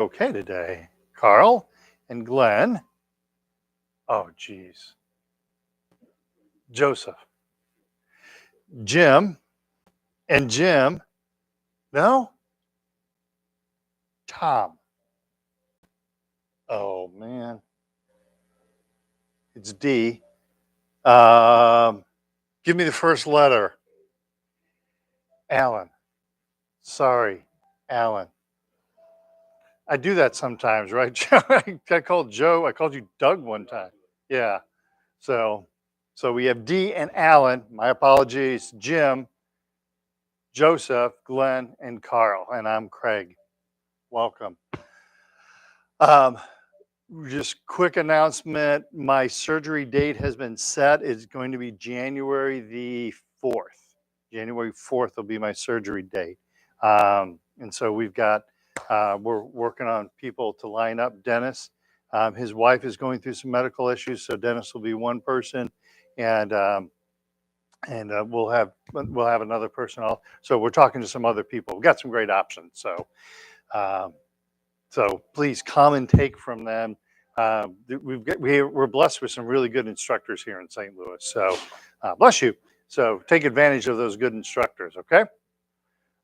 Okay today? Carl and Glenn. Oh, geez. Joseph. Jim and Jim. No? Tom. Oh, man. It's D. Give me the first letter. Alan. Sorry, Alan. I do that sometimes, right, Joe? I called Joe. I called you Doug one time. Yeah. So, so we have D and Alan. My apologies, Jim, Joseph, Glenn, and Carl. And I'm Craig. Welcome. Um, just quick announcement. My surgery date has been set. It's going to be January the 4th. January 4th will be my surgery date. And so we're working on people to line up. Dennis, his wife is going through some medical issues. So Dennis will be one person and, we'll have another person. So we're talking to some other people. We've got some great options. Um, so please come and take from them. We're blessed with some really good instructors here in St. Louis. So bless you. So take advantage of those good instructors. Okay.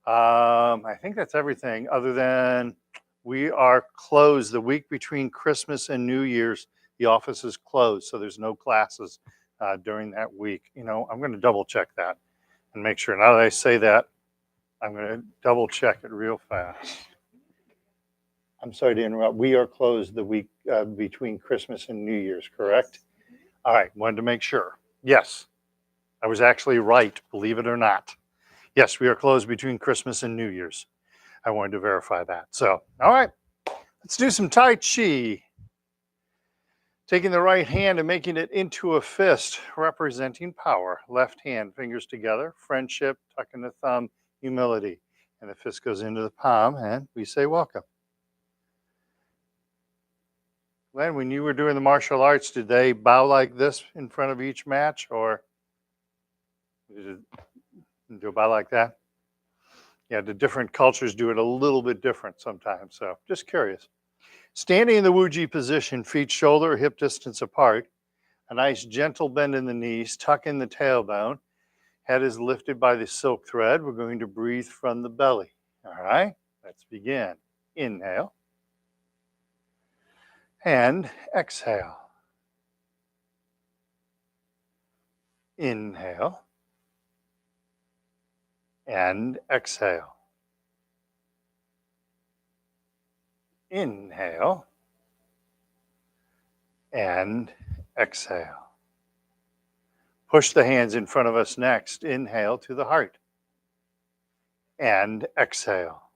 I think that's everything other than we are closed the week between Christmas and New Year's. The office is closed. So there's no classes during that week. I'm going to double check that and make sure. Now that I say that, I'm going to double check it real fast. I'm sorry to interrupt. We are closed the week between Christmas and New Year's, correct? All right, wanted to make sure. Yes, I was actually right, believe it or not. Yes, we are closed between Christmas and New Year's. I wanted to verify that. So, all right, let's do some Tai Chi. Taking the right hand and making it into a fist, representing power. Left hand, fingers together, friendship, tucking the thumb, humility. And the fist goes into the palm, and we say welcome. Glenn, when you were doing the martial arts, did they bow like this in front of each match, or did it bow like that? Yeah, the different cultures do it a little bit different sometimes. So just curious. Standing in the Wuji position, feet shoulder or hip distance apart. A nice gentle bend in the knees, tuck in the tailbone. Head is lifted by the silk thread. We're going to breathe from the belly. All right, let's begin. Inhale and exhale. Inhale and exhale. Inhale and exhale. Push the hands in front of us next. Inhale to the heart and exhale.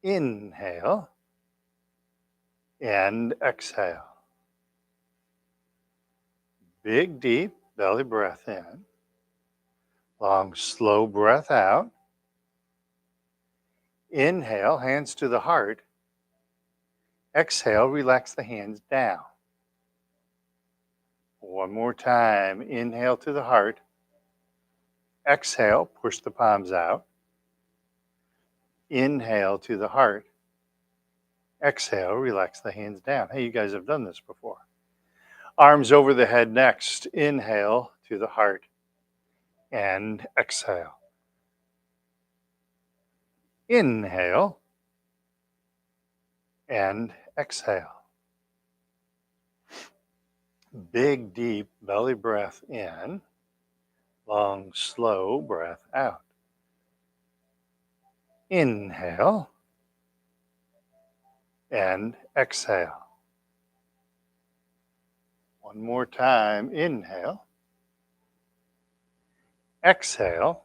Inhale and exhale. Big, deep belly breath in. Long, slow breath out. Inhale, hands to the heart. Exhale, relax the hands down. One more time. Inhale to the heart. Exhale, push the palms out. Inhale to the heart. Exhale, relax the hands down. Hey, you guys have done this before. Arms over the head next. Inhale to the heart and exhale. Inhale and exhale. Big, deep belly breath in. Long, slow breath out. Inhale and exhale. One more time. Inhale. Exhale.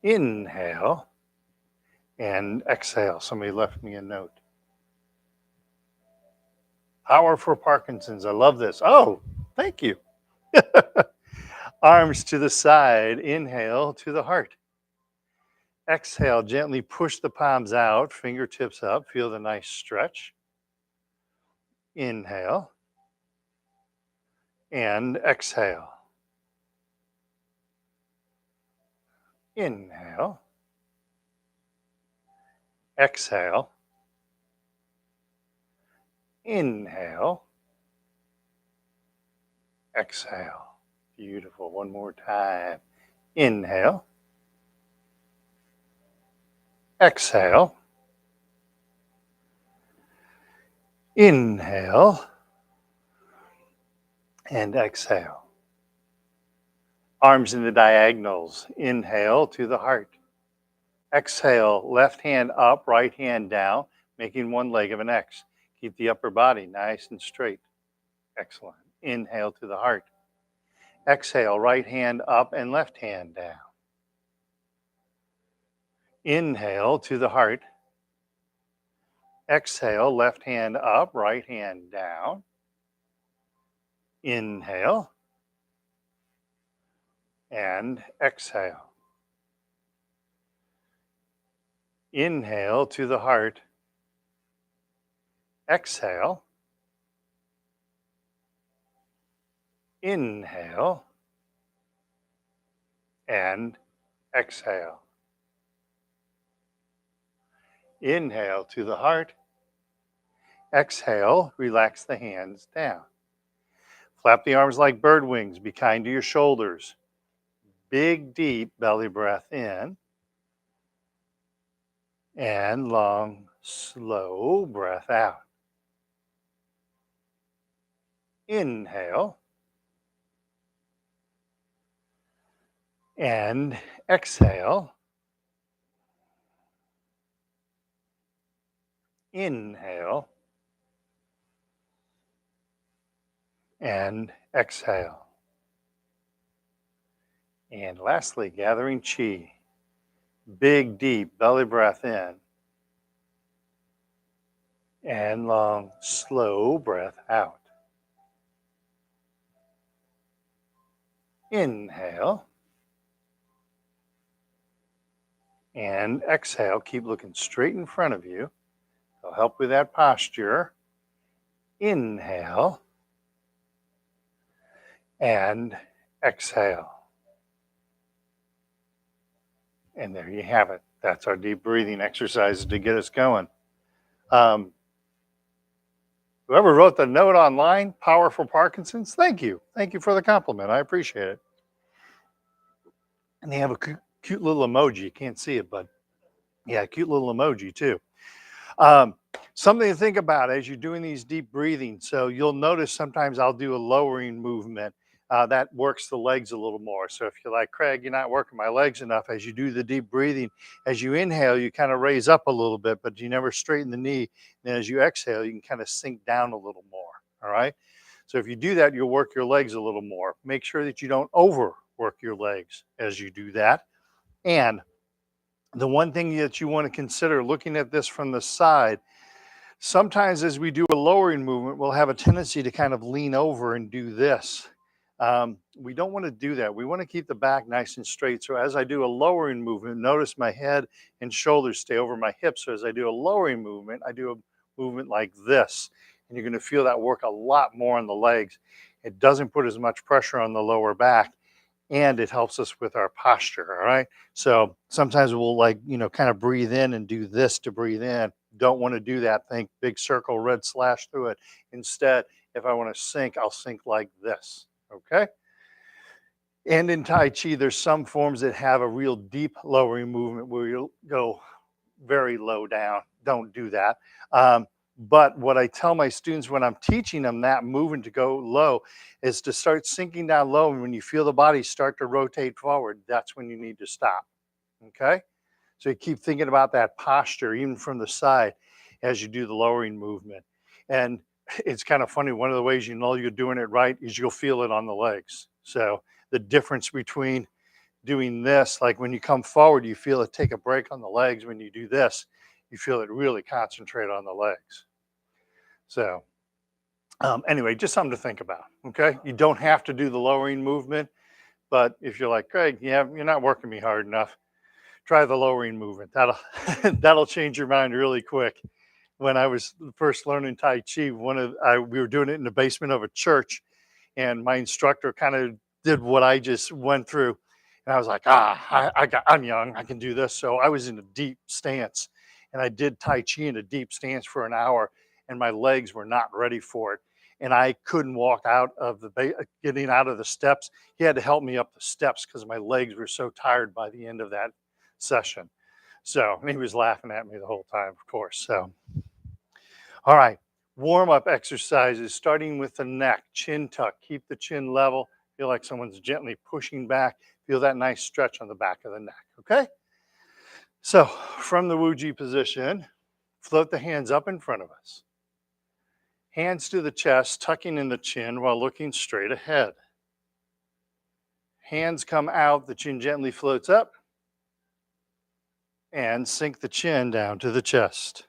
Inhale and exhale. Somebody left me a note. Power for Parkinson's. I love this. Oh, thank you. Arms to the side. Inhale to the heart. Exhale, gently push the palms out, fingertips up. Feel the nice stretch. Inhale and exhale. Inhale exhale, inhale, exhale. Beautiful. One more time. Inhale, exhale, inhale, and exhale. Arms in the diagonals. Inhale to the heart. Exhale, left hand up, right hand down, making one leg of an X. Keep the upper body nice and straight. Excellent. Inhale to the heart. Exhale, right hand up and left hand down. Inhale to the heart. Exhale, left hand up, right hand down. Inhale and exhale. Inhale to the heart. Exhale. Inhale and exhale. Inhale to the heart. Exhale, relax the hands down. Flap the arms like bird wings. Be kind to your shoulders. Big, deep belly breath in. And long, slow breath out. Inhale. And exhale. Inhale. And exhale. And lastly, gathering chi. Big, deep belly breath in. And long, slow breath out. Inhale. And exhale. Keep looking straight in front of you. It'll help with that posture. Inhale. And exhale. And there you have it. That's our deep breathing exercises to get us going. Whoever wrote the note online, Power for Parkinson's, thank you. Thank you for the compliment. I appreciate it. And they have a cute little emoji. You can't see it, but yeah, cute little emoji too. Something to think about as you're doing these deep breathing. So you'll notice sometimes I'll do a lowering movement that works the legs a little more. So if you're like, Craig, you're not working my legs enough, as you do the deep breathing, as you inhale, you kind of raise up a little bit, but you never straighten the knee. And as you exhale, you can kind of sink down a little more. All right. So if you do that, you'll work your legs a little more. Make sure that you don't overwork your legs as you do that. And the one thing that you want to consider looking at this from the side, sometimes as we do a lowering movement, we'll have a tendency to kind of lean over and do this. We don't want to do that. We want to keep the back nice and straight. So as I do a lowering movement, notice my head and shoulders stay over my hips. So as I do a lowering movement, I do a movement like this. And you're going to feel that work a lot more on the legs. It doesn't put as much pressure on the lower back. And it helps us with our posture. All right. So sometimes we'll kind of breathe in and do this to breathe in. Don't want to do that. Think big circle, red slash through it. Instead, if I want to sink, I'll sink like this. Okay. And in Tai Chi, there's some forms that have a real deep lowering movement where you'll go very low down. Don't do that. But what I tell my students when I'm teaching them that movement to go low is to start sinking down low. And when you feel the body start to rotate forward, that's when you need to stop. Okay. So you keep thinking about that posture, even from the side, as you do the lowering movement. And it's kind of funny. One of the ways you know you're doing it right is you'll feel it on the legs. So the difference between doing this, like when you come forward, you feel it take a break on the legs. When you do this, you feel it really concentrate on the legs. So anyway, just something to think about. Okay. You don't have to do the lowering movement, but if you're like, Craig, yeah, you're not working me hard enough, try the lowering movement. That'll change your mind really quick. When I was first learning Tai Chi, we were doing it in the basement of a church, and my instructor kind of did what I just went through, and I was like, I'm young, I can do this. So I was in a deep stance, and I did Tai Chi in a deep stance for an hour, and my legs were not ready for it. And I couldn't walk out of getting out of the steps. He had to help me up the steps because my legs were so tired by the end of that session. So, and he was laughing at me the whole time, of course. So, all right, warm up exercises starting with the neck, chin tuck, keep the chin level. Feel like someone's gently pushing back. Feel that nice stretch on the back of the neck, okay? So from the Wuji position, float the hands up in front of us. Hands to the chest, tucking in the chin while looking straight ahead. Hands come out, the chin gently floats up, and sink the chin down to the chest.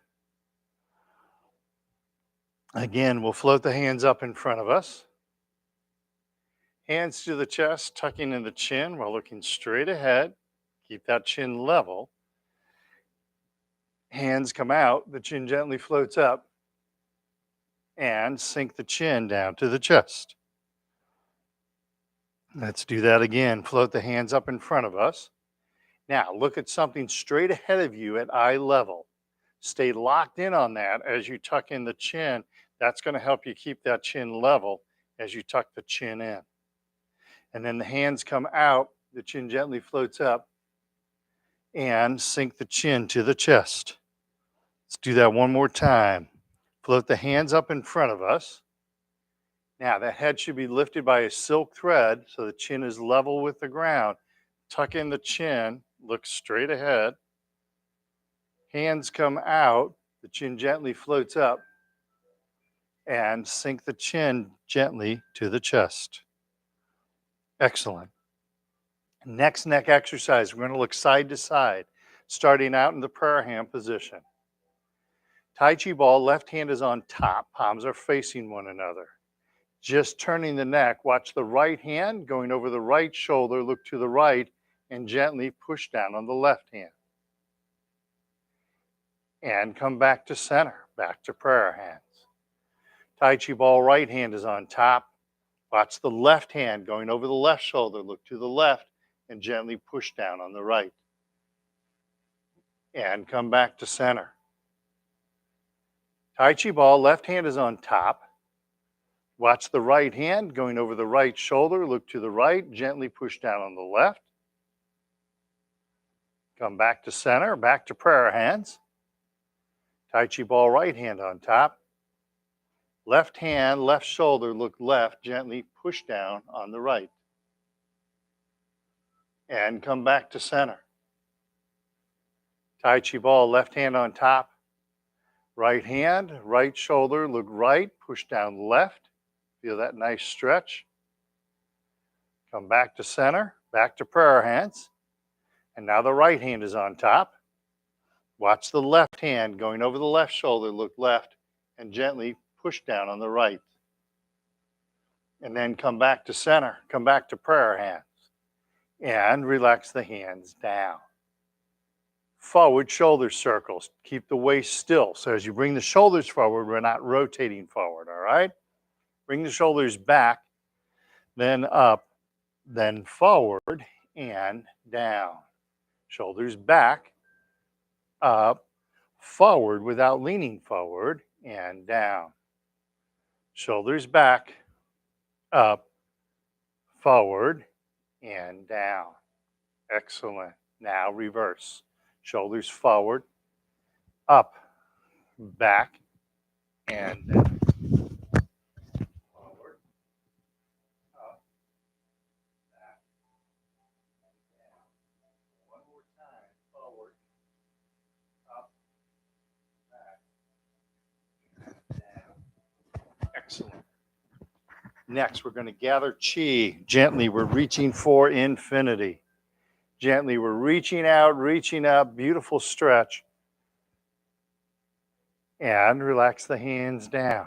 Again, we'll float the hands up in front of us. Hands to the chest, tucking in the chin while looking straight ahead. Keep that chin level. Hands come out, the chin gently floats up, and sink the chin down to the chest. Let's do that again. Float the hands up in front of us. Now look at something straight ahead of you at eye level. Stay locked in on that as you tuck in the chin. That's going to help you keep that chin level as you tuck the chin in. And then the hands come out, the chin gently floats up, and sink the chin to the chest. Let's do that one more time. Float the hands up in front of us. Now the head should be lifted by a silk thread so the chin is level with the ground. Tuck in the chin, look straight ahead. Hands come out, the chin gently floats up, and sink the chin gently to the chest. Excellent. Next neck exercise, we're going to look side to side, starting out in the prayer hand position. Tai Chi ball, left hand is on top, palms are facing one another. Just turning the neck, watch the right hand going over the right shoulder, look to the right, and gently push down on the left hand. And come back to center, back to prayer hands. Tai Chi ball, right hand is on top. Watch the left hand going over the left shoulder, look to the left, and gently push down on the right. And come back to center. Tai Chi ball, left hand is on top. Watch the right hand going over the right shoulder, look to the right, gently push down on the left. Come back to center, back to prayer hands. Tai Chi ball, right hand on top. Left hand, left shoulder, look left, gently push down on the right. And come back to center. Tai Chi ball, left hand on top. Right hand, right shoulder, look right, push down left. Feel that nice stretch. Come back to center, back to prayer hands. And now the right hand is on top. Watch the left hand going over the left shoulder, look left, and gently push down on the right. And then come back to center, come back to prayer hands. And relax the hands down. Forward shoulder circles. Keep the waist still. So as you bring the shoulders forward, we're not rotating forward, all right? Bring the shoulders back, then up, then forward, and down. Shoulders back, up, forward without leaning forward, and down. Shoulders back, up, forward, and down. Excellent. Now reverse. Shoulders forward, up, back, and down. Forward, up, back, down. One more time. Forward, up, back, down. Excellent. Next, we're going to gather chi. Gently, we're reaching for infinity. Gently, we're reaching out, reaching up. Beautiful stretch. And relax the hands down.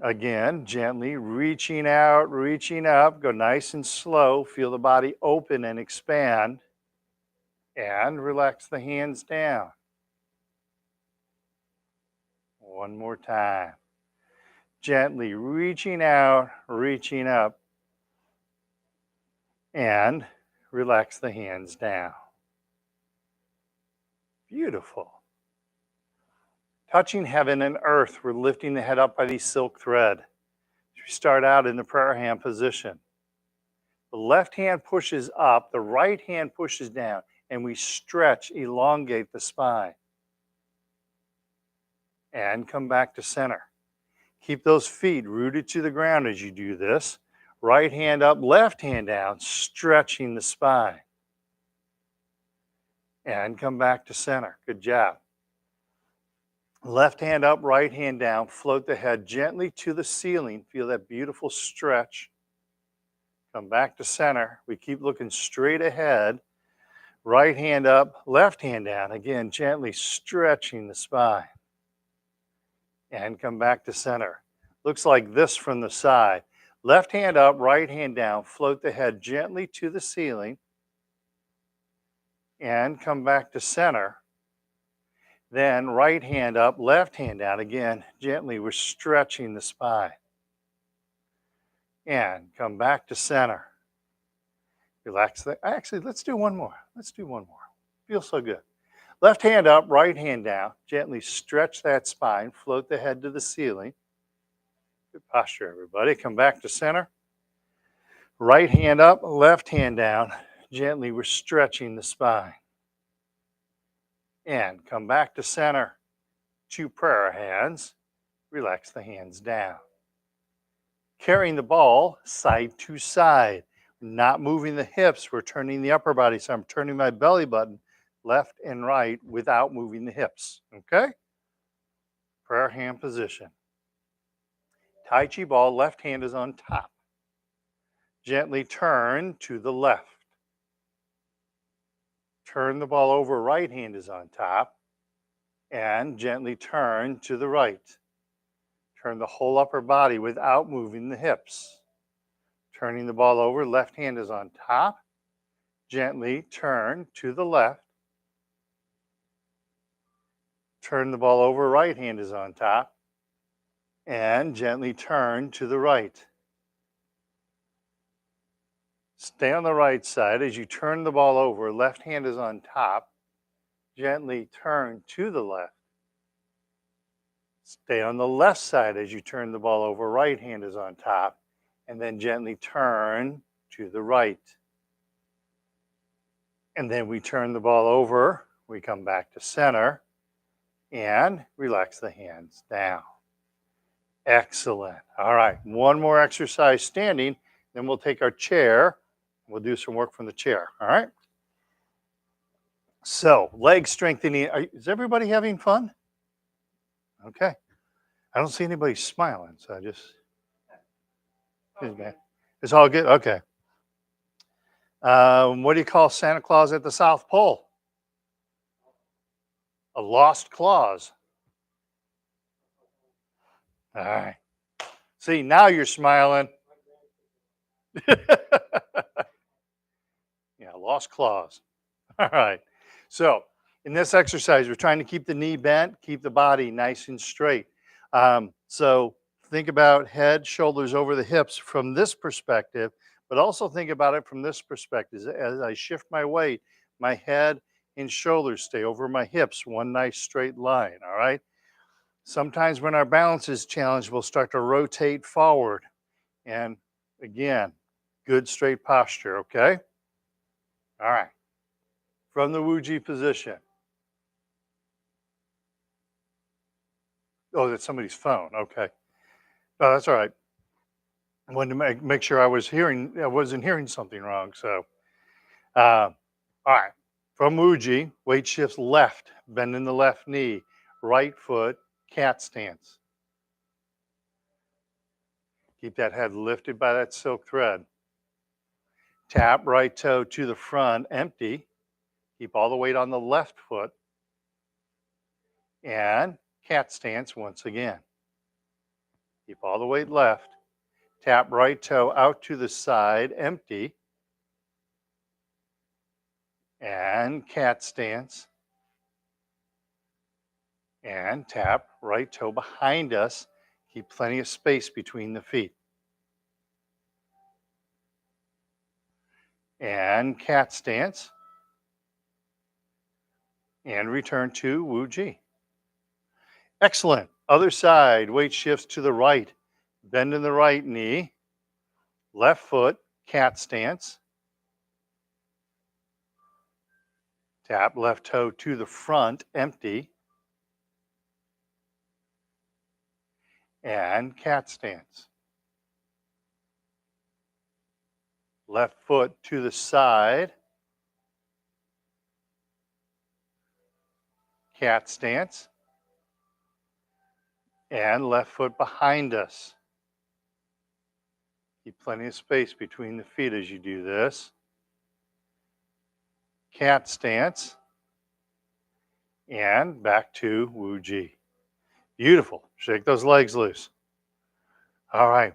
Again, gently reaching out, reaching up. Go nice and slow. Feel the body open and expand. And relax the hands down. One more time. Gently reaching out, reaching up. And relax the hands down. Beautiful. Touching heaven and earth, we're lifting the head up by the silk thread. We start out in the prayer hand position. The left hand pushes up, the right hand pushes down, and we stretch, elongate the spine. And come back to center. Keep those feet rooted to the ground as you do this. Right hand up, left hand down, stretching the spine. And come back to center. Good job. Left hand up, right hand down. Float the head gently to the ceiling. Feel that beautiful stretch. Come back to center. We keep looking straight ahead. Right hand up, left hand down. Again, gently stretching the spine. And come back to center. Looks like this from the side. Left hand up, right hand down. Float the head gently to the ceiling. And come back to center. Then right hand up, left hand down. Again, gently, we're stretching the spine. And come back to center. Relax. Actually, let's do one more. Let's do one more. Feels so good. Left hand up, right hand down. Gently stretch that spine. Float the head to the ceiling. Good posture, everybody. Come back to center. Right hand up, left hand down. Gently, we're stretching the spine. And come back to center. Two prayer hands. Relax the hands down. Carrying the ball side to side. Not moving the hips. We're turning the upper body. So I'm turning my belly button left and right without moving the hips. Okay? Prayer hand position. Tai Chi ball, left hand is on top. Gently turn to the left. Turn the ball over, right hand is on top. And gently turn to the right. Turn the whole upper body without moving the hips. Turning the ball over, left hand is on top. Gently turn to the left. Turn the ball over, right hand is on top. And gently turn to the right. Stay on the right side. As you turn the ball over, left hand is on top. Gently turn to the left. Stay on the left side as you turn the ball over, right hand is on top. And then gently turn to the right. And then we turn the ball over. We come back to center and relax the hands down. Excellent. All right, one more exercise standing. Then we'll take our chair. We'll do some work from the chair. All right. So leg strengthening. Is everybody having fun? Okay. I don't see anybody smiling, so I just. It's all good. Okay. What do you call Santa Claus at the South Pole? A lost claus. All right. See, now you're smiling. Yeah, lost claws. All right. So in this exercise, we're trying to keep the knee bent, keep the body nice and straight. So think about head, shoulders over the hips from this perspective, but also think about it from this perspective. As I shift my weight, my head and shoulders stay over my hips, one nice straight line. All right. Sometimes when our balance is challenged, we'll start to rotate forward. And again, good straight posture, okay? All right. From the Wuji position. Oh, that's somebody's phone. Okay. Oh, that's all right. I wanted to make sure I wasn't hearing something wrong. So, all right. From Wuji, weight shifts left, bending the left knee, right foot, cat stance. Keep that head lifted by that silk thread. Tap right toe to the front, empty. Keep all the weight on the left foot. And cat stance once again. Keep all the weight left. Tap right toe out to the side, empty. And cat stance. And tap right toe behind us. Keep plenty of space between the feet. And cat stance. and return to Wu Ji. Excellent. Other side, weight shifts to the right. Bend in the right knee. Left foot, cat stance. Tap left toe to the front, empty. And cat stance. Left foot to the side. Cat stance. And left foot behind us. Keep plenty of space between the feet as you do this. Cat stance. And back to Wu Ji. Beautiful. Shake those legs loose. All right.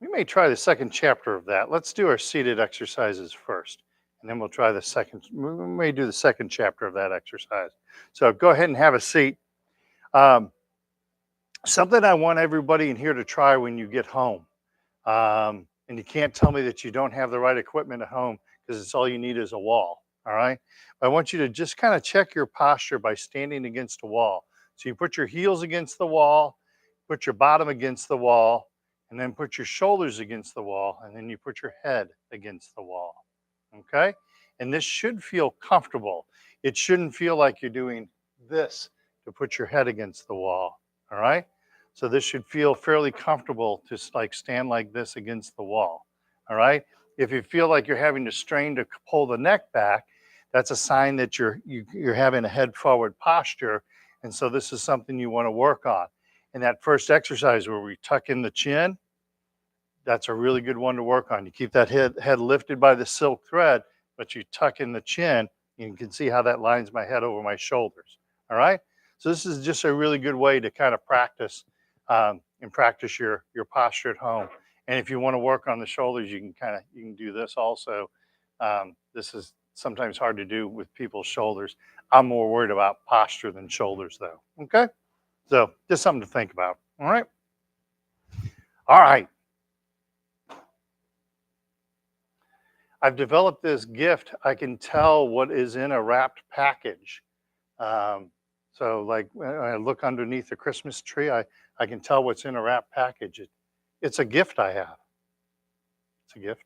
We may try the second chapter of that. Let's do our seated exercises first, and then we'll try the second. We may do the second chapter of that exercise. So go ahead and have a seat. Something I want everybody in here to try when you get home. And you can't tell me that you don't have the right equipment at home, because it's all you need is a wall. All right. I want you to just kind of check your posture by standing against a wall. So you put your heels against the wall, put your bottom against the wall, and then put your shoulders against the wall, and then you put your head against the wall. Okay. And this should feel comfortable. It shouldn't feel like you're doing this to put your head against the wall. All right. So this should feel fairly comfortable to like stand like this against the wall. All right. If you feel like you're having to strain to pull the neck back, that's a sign that you're having a head forward posture. And so this is something you want to work on. And that first exercise where we tuck in the chin, that's a really good one to work on. You keep that head lifted by the silk thread, but you tuck in the chin. You can see how that lines my head over my shoulders. All right. So this is just a really good way to kind of practice and practice your posture at home. And if you want to work on the shoulders, you can do this also. This is sometimes hard to do with people's shoulders. I'm more worried about posture than shoulders, though. Okay, so just something to think about. All right. All right. I've developed this gift. I can tell what is in a wrapped package. So like when I look underneath the Christmas tree, I can tell what's in a wrapped package. It's a gift I have. It's a gift.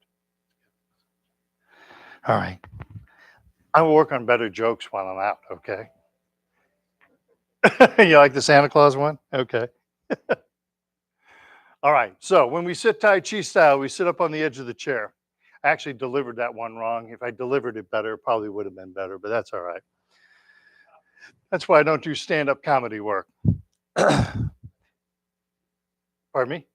All right. I will work on better jokes while I'm out, okay? You like the Santa Claus one? Okay. All right. So when we sit Tai Chi style, we sit up on the edge of the chair. I actually delivered that one wrong. If I delivered it better, it probably would have been better, but that's all right. That's why I don't do stand-up comedy work. Pardon me?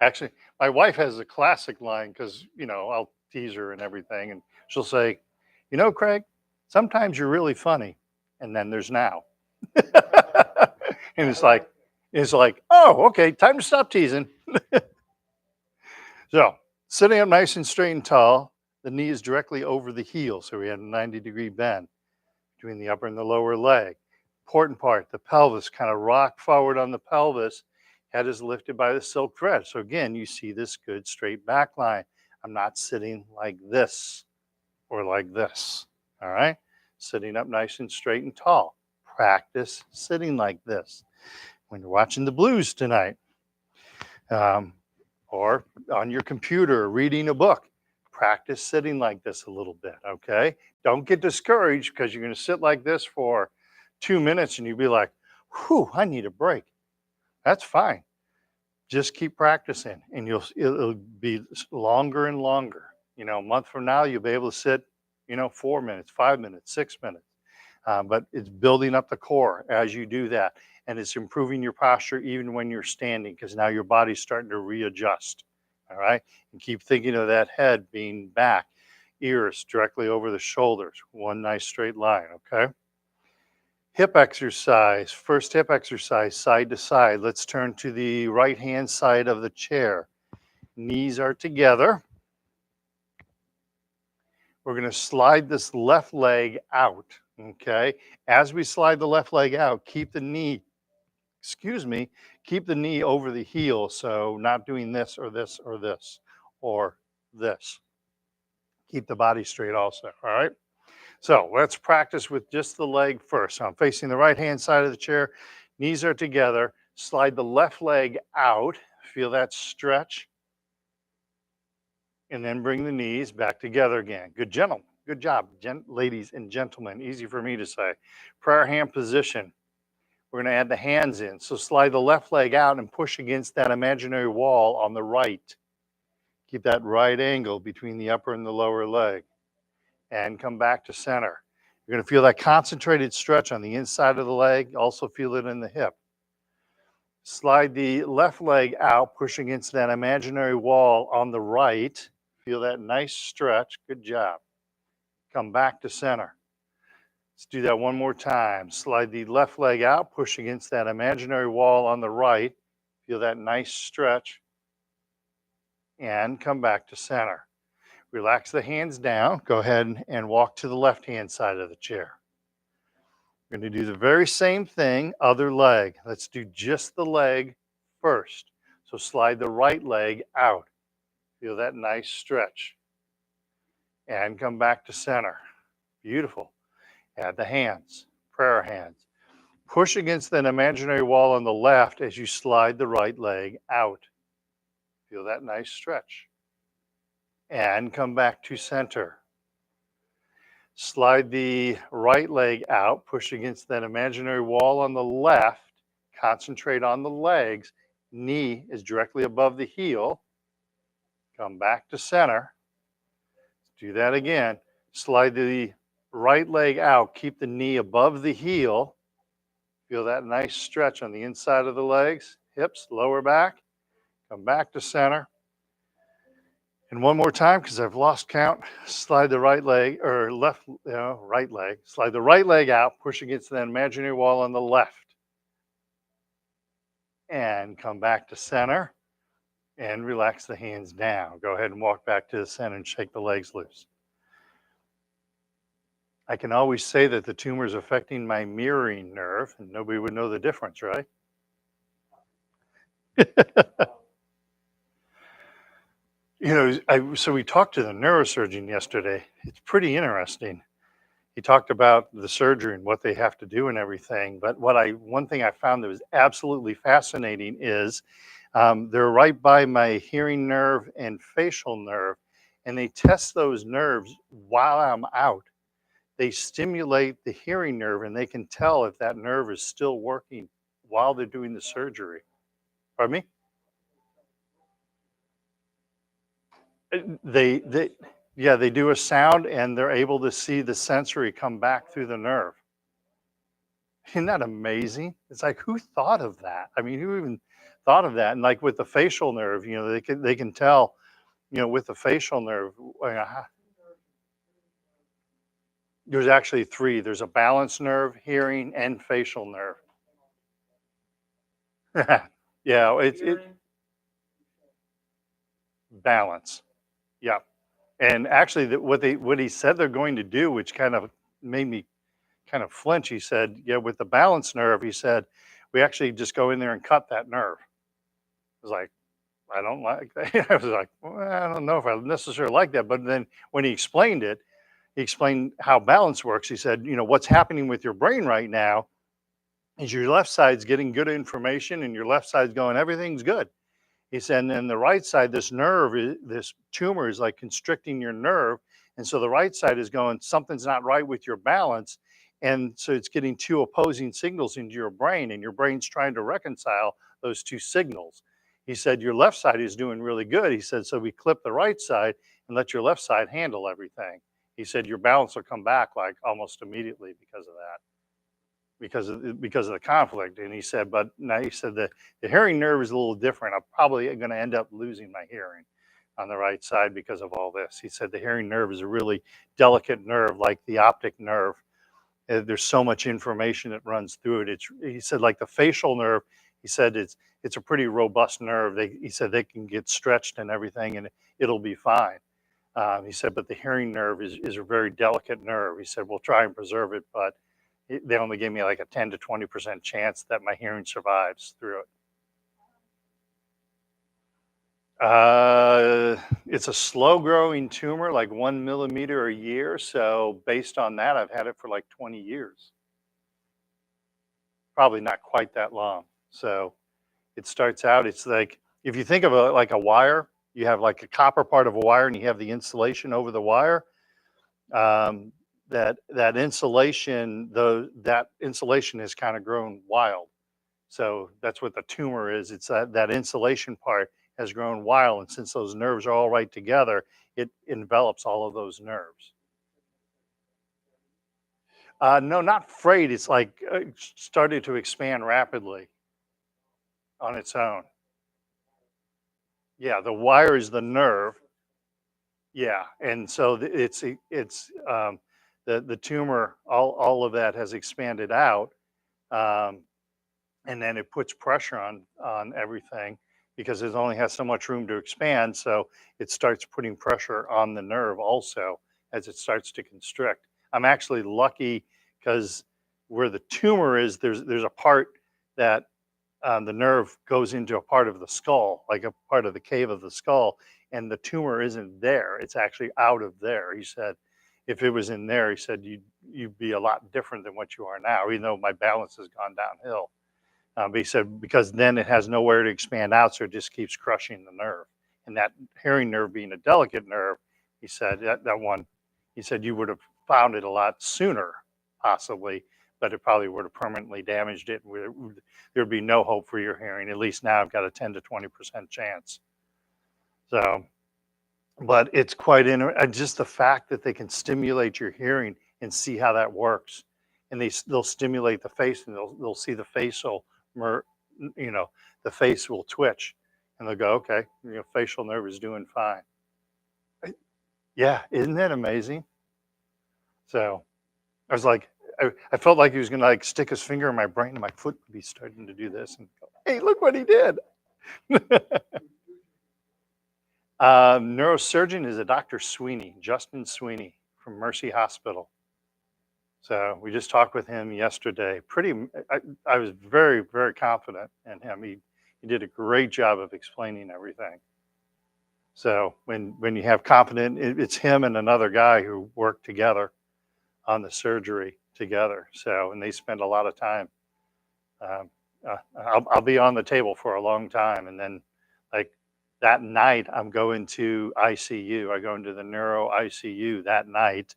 Actually, my wife has a classic line because, I'll tease her and everything. And she'll say, Craig, sometimes you're really funny. And then there's now. And it's like, oh, okay, time to stop teasing. So sitting up nice and straight and tall, the knee is directly over the heel. So we have a 90-degree bend between the upper and the lower leg. Important part, the pelvis, kind of rock forward on the pelvis. Head is lifted by the silk thread. So again, you see this good straight back line. I'm not sitting like this or like this. All right. Sitting up nice and straight and tall. Practice sitting like this. When you're watching the Blues tonight, or on your computer reading a book, practice sitting like this a little bit. Okay. Don't get discouraged because you're going to sit like this for 2 minutes and you'll be like, whew, I need a break. That's fine. Just keep practicing and it'll be longer and longer. A month from now, you'll be able to sit, 4 minutes, 5 minutes, 6 minutes. But it's building up the core as you do that. And it's improving your posture even when you're standing, because now your body's starting to readjust. All right. And keep thinking of that head being back, ears directly over the shoulders. One nice straight line. Okay. Hip exercise. First hip exercise, side to side. Let's turn to the right hand side of the chair. Knees are together. We're going to slide this left leg out. Okay. As we slide the left leg out, keep the knee over the heel. So not doing this or this or this or this. Keep the body straight also. All right. So let's practice with just the leg first. So I'm facing the right hand side of the chair. Knees are together. Slide the left leg out. Feel that stretch. And then bring the knees back together again. Good, gentlemen. Good job, ladies and gentlemen. Easy for me to say. Prayer hand position. We're going to add the hands in. So slide the left leg out and push against that imaginary wall on the right. Keep that right angle between the upper and the lower leg. And come back to center. You're going to feel that concentrated stretch on the inside of the leg. Also feel it in the hip. Slide the left leg out, push against that imaginary wall on the right. Feel that nice stretch. Good job. Come back to center. Let's do that one more time. Slide the left leg out, push against that imaginary wall on the right. Feel that nice stretch. And come back to center. Relax the hands down. Go ahead and walk to the left-hand side of the chair. We're going to do the very same thing, other leg. Let's do just the leg first. So slide the right leg out. Feel that nice stretch. And come back to center. Beautiful. Add the hands, prayer hands. Push against that imaginary wall on the left as you slide the right leg out. Feel that nice stretch. And come back to center. Slide the right leg out, push against that imaginary wall on the left. Concentrate on the legs. Knee is directly above the heel. Come back to center. Do that again. Slide the right leg out. Keep the knee above the heel. Feel that nice stretch on the inside of the legs, hips, lower back. Come back to center. And one more time, because I've lost count. Slide the right leg, or right leg. Slide the right leg out, push against that imaginary wall on the left. And come back to center. And relax the hands down. Go ahead and walk back to the center and shake the legs loose. I can always say that the tumor is affecting my mirroring nerve, and nobody would know the difference, right? So we talked to the neurosurgeon yesterday. It's pretty interesting. He talked about the surgery and what they have to do and everything. But one thing I found that was absolutely fascinating is they're right by my hearing nerve and facial nerve, and they test those nerves while I'm out. They stimulate the hearing nerve, and they can tell if that nerve is still working while they're doing the surgery. Pardon me? They do a sound, and they're able to see the sensory come back through the nerve. Isn't that amazing? It's like, who thought of that? I mean, who even thought of that? And like with the facial nerve, they can tell, with the facial nerve. There's actually three. There's a balance nerve, hearing, and facial nerve. Yeah, it balance. Yeah. And actually, what he said they're going to do, which kind of made me kind of flinch. He said, "Yeah, with the balance nerve," he said, "we actually just go in there and cut that nerve." I was like, "I don't like that." I was like, well, "I don't know if I necessarily like that." But then when he explained it, he explained how balance works. He said, "What's happening with your brain right now is your left side's getting good information, and your left side's going, everything's good." He said, and then the right side, this tumor is like constricting your nerve. And so the right side is going, something's not right with your balance. And so it's getting two opposing signals into your brain, and your brain's trying to reconcile those two signals. He said, your left side is doing really good. He said, so we clip the right side and let your left side handle everything. He said, your balance will come back like almost immediately because of that. Because of the conflict. And he said, but now he said the hearing nerve is a little different. I'm probably going to end up losing my hearing on the right side because of all this. He said the hearing nerve is a really delicate nerve, like the optic nerve. There's so much information that runs through it. He said, like the facial nerve, he said it's a pretty robust nerve. He said they can get stretched and everything, and it'll be fine. He said, but the hearing nerve is a very delicate nerve. He said, we'll try and preserve it, but they only gave me like a 10 to 20% chance that my hearing survives through it. It's a slow growing tumor, like 1 millimeter a year. So based on that, I've had it for like 20 years. Probably not quite that long. So it starts out, it's like, if you think of it like a wire, you have like a copper part of a wire and you have the insulation over the wire. Um, that insulation, that insulation has kind of grown wild. So that's what the tumor is. It's that insulation part has grown wild, and since those nerves are all right together, it envelops all of those nerves. No, not frayed. It's like started to expand rapidly on its own. Yeah, the wire is the nerve. Yeah, and so it's the tumor. All of that has expanded out. Um, and then it puts pressure on everything because it only has so much room to expand, so it starts putting pressure on the nerve also as it starts to constrict. I'm actually lucky because where the tumor is, there's a part that the nerve goes into a part of the skull, like a part of the cave of the skull, and the tumor isn't there, it's actually out of there. He said if it was in there, he said you'd be a lot different than what you are now, even though my balance has gone downhill. But he said because then it has nowhere to expand out, so it just keeps crushing the nerve. And that hearing nerve being a delicate nerve, he said that one, he said you would have found it a lot sooner, possibly, but it probably would have permanently damaged it. There'd be no hope for your hearing. At least now I've got a 10 to 20% chance. So, but it's quite just the fact that they can stimulate your hearing and see how that works, and they'll stimulate the face, and they'll see the facial, mer, you know, the face will twitch, and they'll go, okay, facial nerve is doing fine. Yeah, isn't that amazing? So I was like, I felt like he was gonna like stick his finger in my brain, and my foot would be starting to do this, and go, hey, look what he did. Neurosurgeon is a Dr. Sweeney, Justin Sweeney from Mercy Hospital. So we just talked with him yesterday. I was very, very confident in him. He did a great job of explaining everything. So when you have confidence, it's him and another guy who work together on the surgery together. So, and they spend a lot of time. Um, I'll be on the table for a long time, and then like that night, I'm going to ICU. I go into the neuro ICU that night,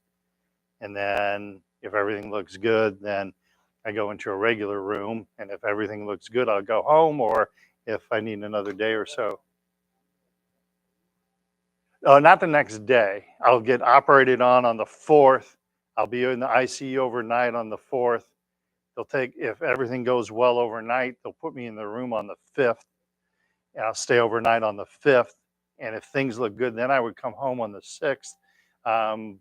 and then if everything looks good, then I go into a regular room, and if everything looks good, I'll go home, or if I need another day or so. Oh, not the next day. I'll get operated on the 4th. I'll be in the ICU overnight on the 4th. They'll take, if everything goes well overnight, they'll put me in the room on the 5th, and I'll stay overnight on the 5th. And if things look good, then I would come home on the 6th.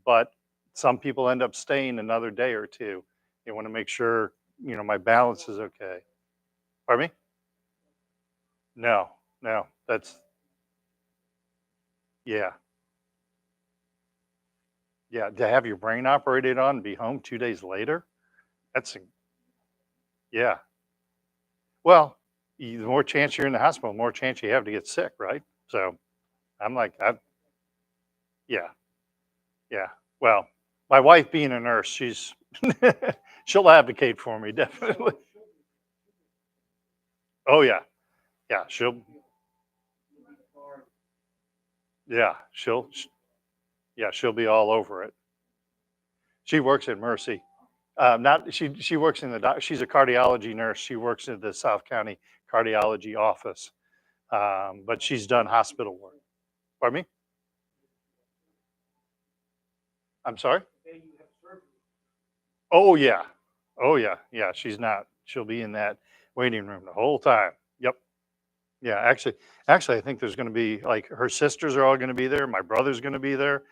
But some people end up staying another day or two. They want to make sure, my balance is okay. Pardon me? No, no, yeah, yeah. To have your brain operated on and be home 2 days later, that's, yeah. Well, the more chance you're in the hospital, the more chance you have to get sick, right? So I'm like, yeah, yeah. Well, my wife being a nurse, she'll advocate for me, definitely. Oh yeah, yeah. Yeah, yeah, she'll be all over it. She works at Mercy. Not she works in the she's a cardiology nurse. She works in the South County cardiology office. But she's done hospital work. Pardon me? I'm sorry? Oh yeah. Oh yeah. Yeah, she's not. She'll be in that waiting room the whole time. Yep. Yeah, actually I think there's going to be like her sisters are all going to be there, my brother's going to be there,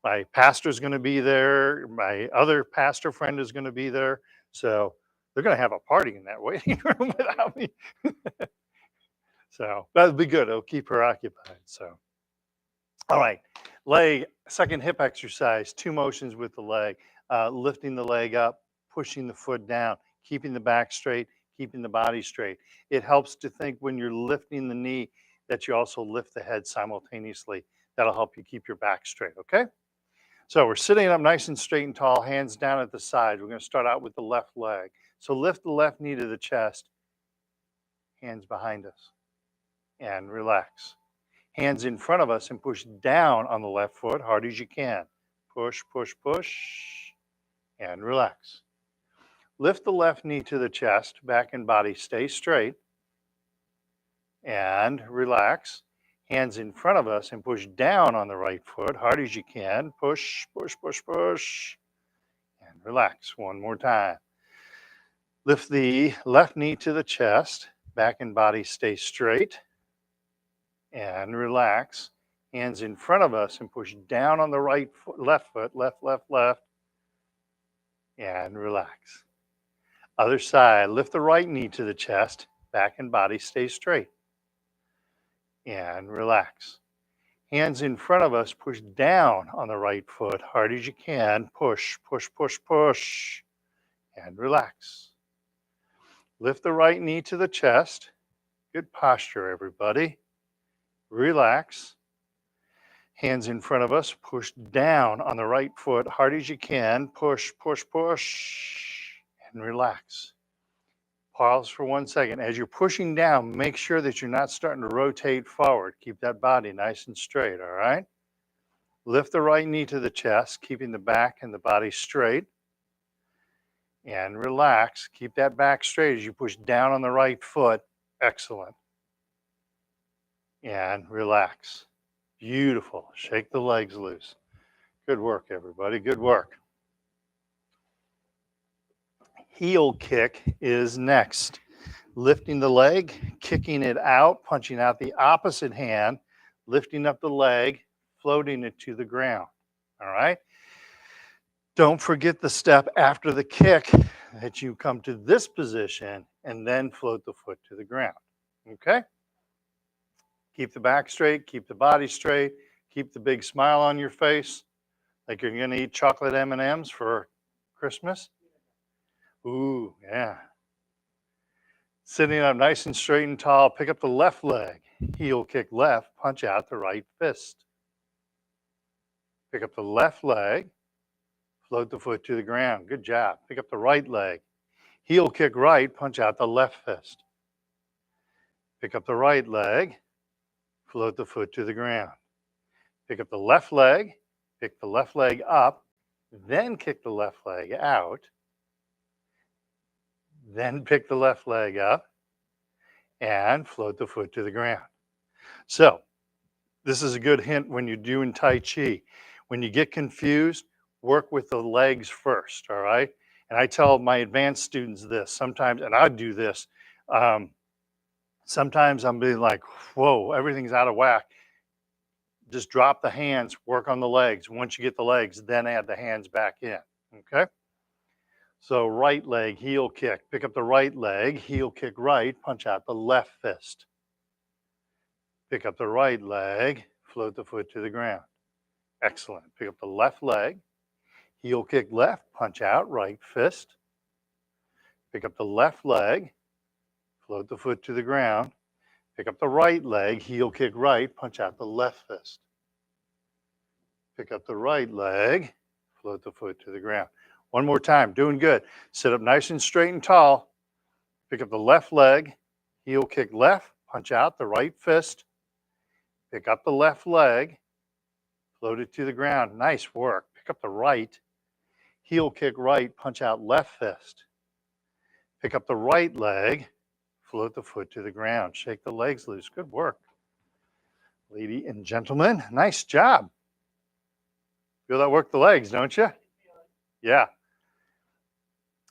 my pastor's going to be there, my other pastor friend is going to be there. So they're going to have a party in that waiting room without me. So that'll be good. It'll keep her occupied. So all right, leg, second hip exercise, two motions with the leg, lifting the leg up, pushing the foot down, keeping the back straight, keeping the body straight. It helps to think when you're lifting the knee that you also lift the head simultaneously. That'll help you keep your back straight, okay? So we're sitting up nice and straight and tall, hands down at the side. We're going to start out with the left leg. So lift the left knee to the chest, hands behind us, and relax. Hands in front of us and push down on the left foot hard as you can. Push, push, push, and relax. Lift the left knee to the chest, back and body stay straight, and relax. Hands in front of us and push down on the right foot hard as you can. Push, push, push, push, and relax. One more time. Lift the left knee to the chest, back and body stay straight, and relax. Hands in front of us and push down on the right foot, left foot, left, left, left, and relax. Other side, lift the right knee to the chest, back and body stay straight, and relax. Hands in front of us, push down on the right foot, hard as you can. Push, push, push, push, and relax. Lift the right knee to the chest. Good posture, everybody. Relax. Hands in front of us, push down on the right foot, hard as you can. Push, push, push, and relax. Pause for 1 second. As you're pushing down, make sure that you're not starting to rotate forward. Keep that body nice and straight, all right? Lift the right knee to the chest, keeping the back and the body straight. And relax. Keep that back straight as you push down on the right foot. Excellent. And relax. Beautiful. Shake the legs loose. Good work, everybody. Good work. Heel kick is next. Lifting the leg, kicking it out, punching out the opposite hand, lifting up the leg, floating it to the ground. All right? Don't forget the step after the kick that you come to this position and then float the foot to the ground. Okay? Keep the back straight, keep the body straight, keep the big smile on your face, like you're going to eat chocolate M&Ms for Christmas. Ooh, yeah. Sitting up nice and straight and tall, pick up the left leg, heel kick left, punch out the right fist. Pick up the left leg, float the foot to the ground. Good job. Pick up the right leg, heel kick right, punch out the left fist. Pick up the right leg, float the foot to the ground. Pick up the left leg, pick the left leg up, then kick the left leg out, then pick the left leg up, and float the foot to the ground. So, this is a good hint when you're doing Tai Chi. When you get confused, work with the legs first, all right? And I tell my advanced students this sometimes, and I do this. Sometimes I'm being like, whoa, everything's out of whack. Just drop the hands, work on the legs. Once you get the legs, then add the hands back in, okay? So right leg, heel kick. Pick up the right leg, heel kick right, punch out the left fist. Pick up the right leg, float the foot to the ground. Excellent. Pick up the left leg, heel kick left, punch out right fist. Pick up the left leg, float the foot to the ground. Pick up the right leg, heel kick right, punch out the left fist. Pick up the right leg, float the foot to the ground. One more time, doing good. Sit up nice and straight and tall. Pick up the left leg, heel kick left, punch out the right fist. Pick up the left leg, float it to the ground. Nice work. Pick up the right, heel kick right, punch out left fist. Pick up the right leg, float the foot to the ground. Shake the legs loose. Good work. Lady and gentlemen, nice job. Feel that work the legs, don't you? Yeah.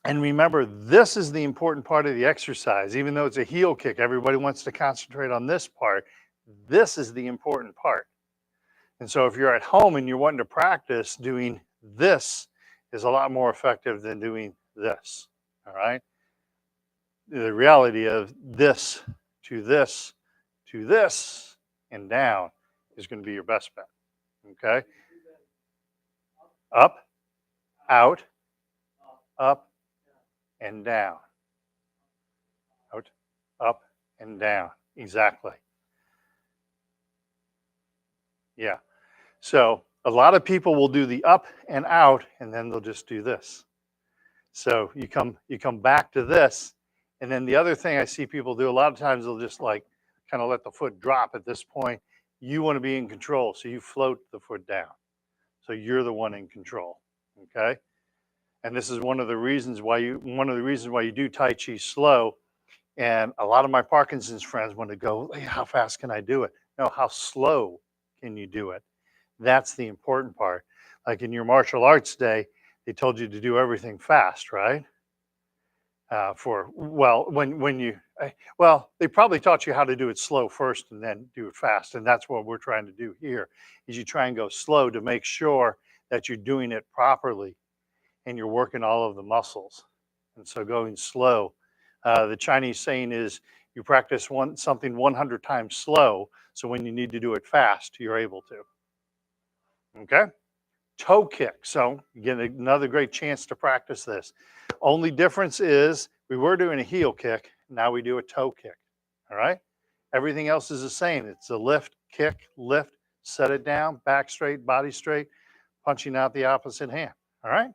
And remember, this is the important part of the exercise. Even though it's a heel kick, everybody wants to concentrate on this part. This is the important part. And so if you're at home and you're wanting to practice, doing this is a lot more effective than doing this. All right? The reality of this to this to this and down is going to be your best bet. Okay? Up, out, up, and down. Out, up, and down. Exactly. Yeah. So a lot of people will do the up and out, and then they'll just do this. So you come back to this, and then the other thing I see people do a lot of times they'll just like kind of let the foot drop at this point. You want to be in control, so you float the foot down. So you're the one in control. Okay. And this is one of the reasons why you do Tai Chi slow. And a lot of my Parkinson's friends want to go, "Hey, how fast can I do it?" No, how slow can you do it? That's the important part. Like in your martial arts day, they told you to do everything fast, right? For well, when you well, they probably taught you how to do it slow first and then do it fast, and that's what we're trying to do here. Is you try and go slow to make sure that you're doing it properly and you're working all of the muscles. And so going slow. The Chinese saying is you practice something 100 times slow, so when you need to do it fast, you're able to. Okay. Toe kick. So you get another great chance to practice this. Only difference is we were doing a heel kick. Now we do a toe kick. All right. Everything else is the same. It's a lift, set it down, back straight, body straight, punching out the opposite hand. All right.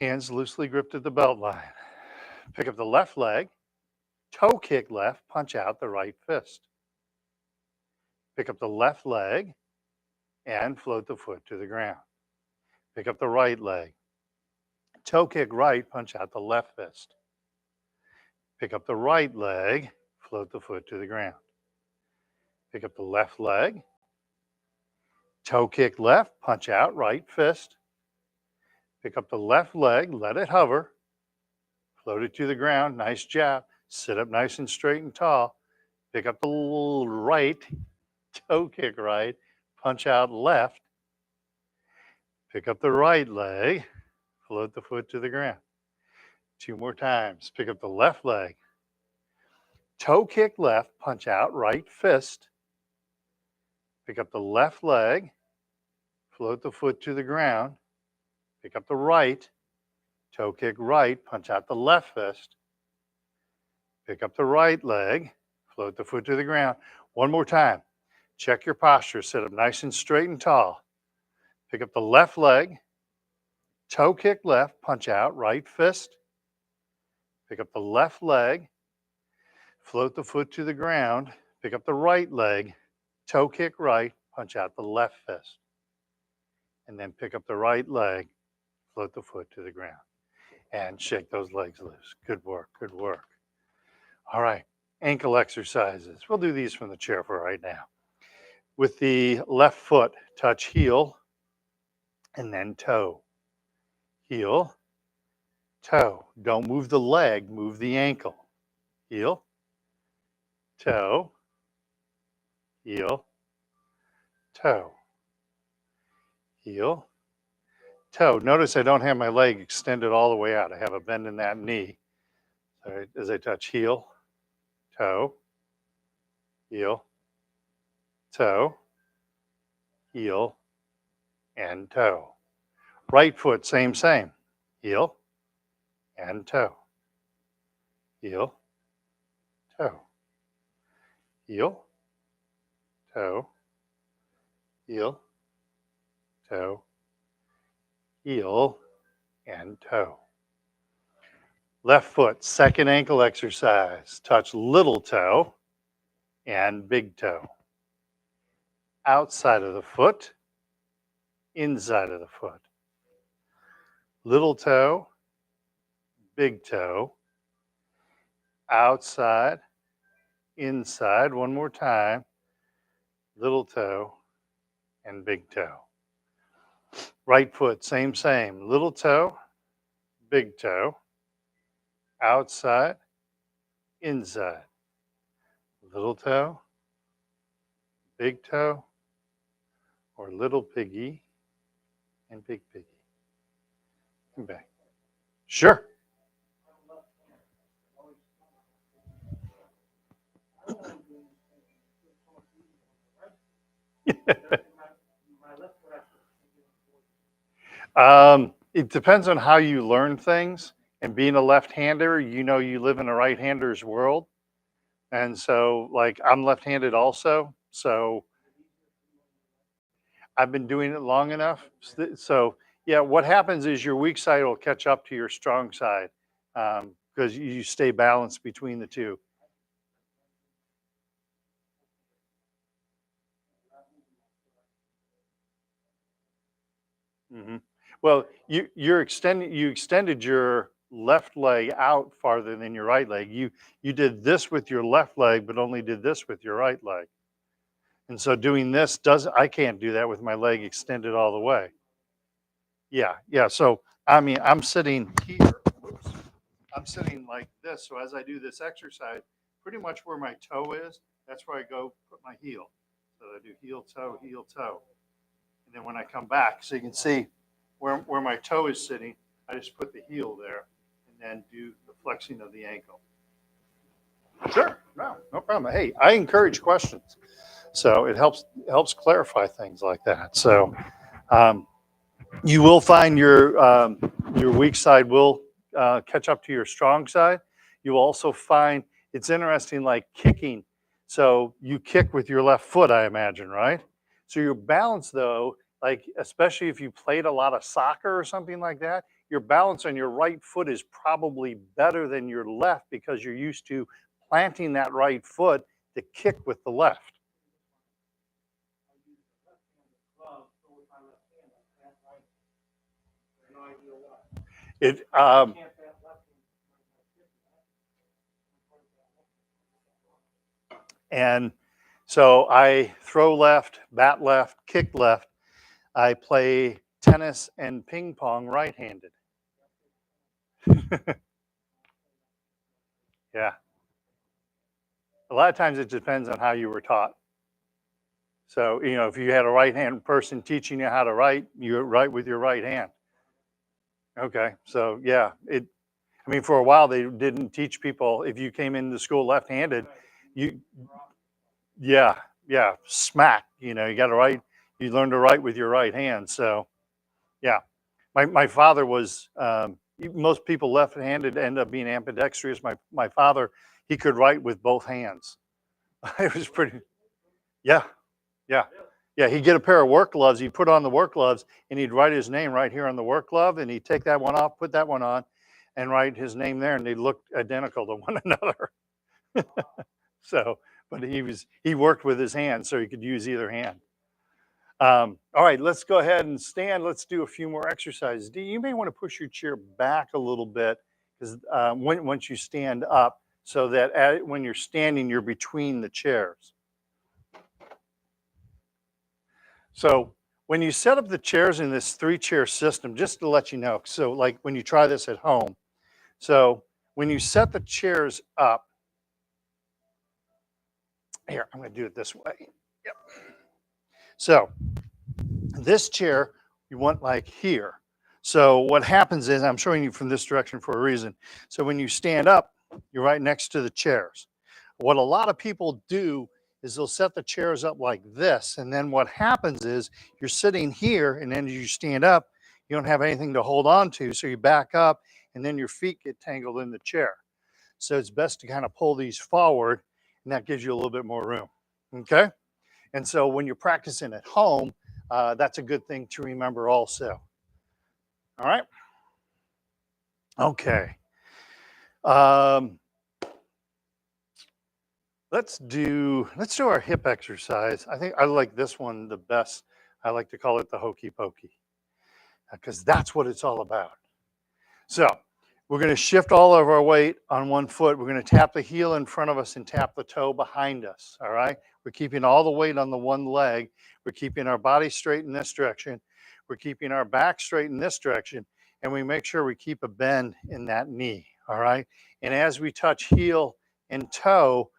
Hands loosely gripped at the belt line. Pick up the left leg, toe kick left, punch out the right fist. Pick up the left leg and float the foot to the ground. Pick up the right leg, toe kick right, punch out the left fist. Pick up the right leg, float the foot to the ground. Pick up the left leg, toe kick left, punch out right fist. Pick up the left leg, let it hover, float it to the ground, nice jab. Sit up nice and straight and tall. Pick up the right, toe kick right, punch out left. Pick up the right leg, float the foot to the ground. Two more times. Pick up the left leg, toe kick left, punch out right fist. Pick up the left leg, float the foot to the ground. Pick up the right, toe kick right, punch out the left fist. Pick up the right leg, float the foot to the ground. One more time. Check your posture. Sit up nice and straight and tall. Pick up the left leg, toe kick left, punch out right fist. Pick up the left leg, float the foot to the ground. Pick up the right leg, toe kick right, punch out the left fist. And then pick up the right leg, float the foot to the ground. And shake those legs loose. Good work, good work. All right, ankle exercises. We'll do these from the chair for right now. With the left foot, touch heel and then toe. Heel, toe. Don't move the leg, move the ankle. Heel, toe, heel, toe, heel, toe. Notice I don't have my leg extended all the way out. I have a bend in that knee. So as I touch heel, toe, heel, toe, heel, and toe. Right foot, same. Heel and toe. Heel, toe. Heel, toe, heel, toe, heel, and toe. Left foot, second ankle exercise. Touch little toe and big toe. Outside of the foot, inside of the foot. Little toe, big toe. Outside, inside. One more time. Little toe and big toe. Right foot, same. Little toe, big toe. Outside, inside. Little toe, big toe, or little piggy and big piggy. And back. Sure. It depends on how you learn things. And being a left-hander, you live in a right-hander's world. And so, like, I'm left-handed also. So, I've been doing it long enough. So yeah, what happens is your weak side will catch up to your strong side because you stay balanced between the two. Hmm. Well, you extended your left leg out farther than your right leg. You did this with your left leg, but only did this with your right leg. And so doing this does I can't do that with my leg extended all the way. Yeah, yeah. So I mean, I'm sitting here. Whoops. I'm sitting like this. So as I do this exercise, pretty much where my toe is, that's where I go put my heel. So I do heel, toe, heel, toe. And then when I come back, so you can see where my toe is sitting, I just put the heel there and then do the flexing of the ankle. Sure, no problem. Hey, I encourage questions. So it helps clarify things like that. So um, you will find your weak side will catch up to your strong side. You will also find it's interesting, like kicking. So you kick with your left foot, I imagine, right? So your balance, though, like especially if you played a lot of soccer or something like that, your balance on your right foot is probably better than your left because you're used to planting that right foot to kick with the left. It and so I throw left, bat left, kick left. I play tennis and ping pong right-handed. Yeah. A lot of times it depends on how you were taught. So, if you had a right hand person teaching you how to write, you write with your right hand. Okay. So, yeah, I mean, for a while they didn't teach people if you came into school left-handed, you yeah, yeah, smack, you got to write, you learn to write with your right hand. So, yeah. My father was most people left-handed end up being ambidextrous. My father, he could write with both hands. It was pretty yeah, yeah. Yeah, he'd get a pair of work gloves, he'd put on the work gloves, and he'd write his name right here on the work glove, and he'd take that one off, put that one on, and write his name there, and they looked identical to one another. So, but he worked with his hands, so he could use either hand. All right, let's go ahead and stand. Let's do a few more exercises. Dee, you may want to push your chair back a little bit because once you stand up, so that when you're standing, you're between the chairs. So when you set up the chairs in this 3-chair system, just to let you know, so like when you try this at home, so when you set the chairs up, here, I'm going to do it this way. Yep. So this chair, you want like here. So what happens is, I'm showing you from this direction for a reason. So when you stand up, you're right next to the chairs. What a lot of people do is they'll set the chairs up like this. And then what happens is you're sitting here, and then as you stand up, you don't have anything to hold on to. So you back up, and then your feet get tangled in the chair. So it's best to kind of pull these forward, and that gives you a little bit more room. Okay. And so when you're practicing at home, that's a good thing to remember also. All right. Okay. Um, let's do our hip exercise. I think I like this one the best. I like to call it the hokey pokey because that's what it's all about. So we're going to shift all of our weight on one foot. We're going to tap the heel in front of us and tap the toe behind us. All right. We're keeping all the weight on the one leg. We're keeping our body straight in this direction. We're keeping our back straight in this direction. And we make sure we keep a bend in that knee. All right. And as we touch heel and toe,